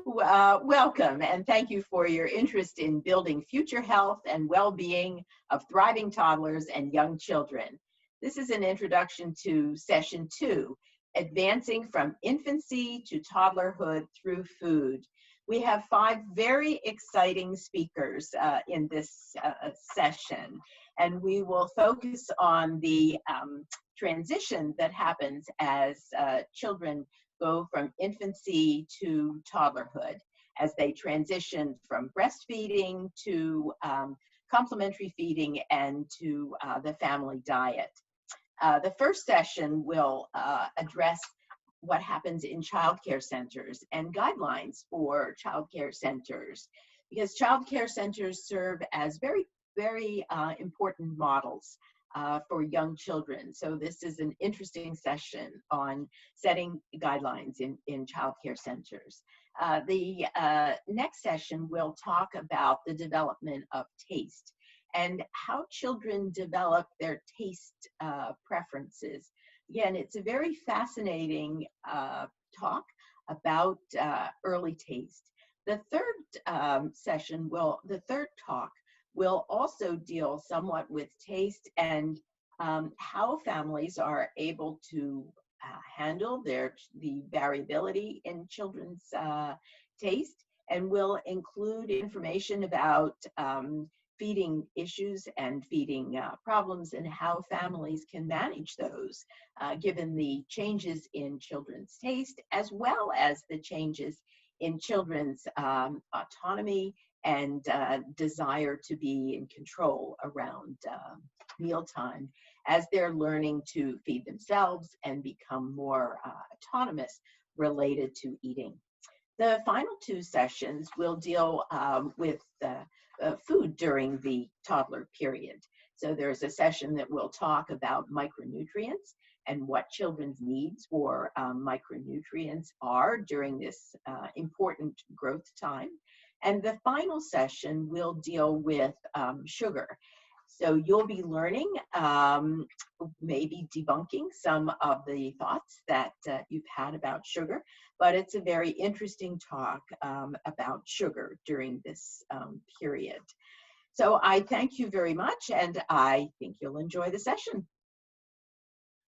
Welcome, and thank you for your interest in building future health and well-being of thriving toddlers and young children. This is an introduction to session 2, advancing from infancy to toddlerhood through food. We have 5 very exciting speakers in this session, and we will focus on the transition that happens as children go from infancy to toddlerhood, as they transition from breastfeeding to complementary feeding and to the family diet. The first session will address what happens in child care centers and guidelines for child care centers, because child care centers serve as very important models for young children. So this is an interesting session on setting guidelines in child care centers. The next session will talk about the development of taste and how children develop their taste preferences. Again, it's a very fascinating talk about early taste. The third the third talk will also deal somewhat with taste and how families are able to handle the variability in children's taste, and will include information about feeding issues and feeding problems and how families can manage those given the changes in children's taste, as well as the changes in children's autonomy and desire to be in control around mealtime as they're learning to feed themselves and become more autonomous related to eating. The final 2 sessions will deal with food during the toddler period. So there's a session that will talk about micronutrients and what children's needs for micronutrients are during this important growth time. And the final session will deal with sugar. So you'll be learning, maybe debunking some of the thoughts that you've had about sugar, but it's a very interesting talk about sugar during this period. So I thank you very much, and I think you'll enjoy the session.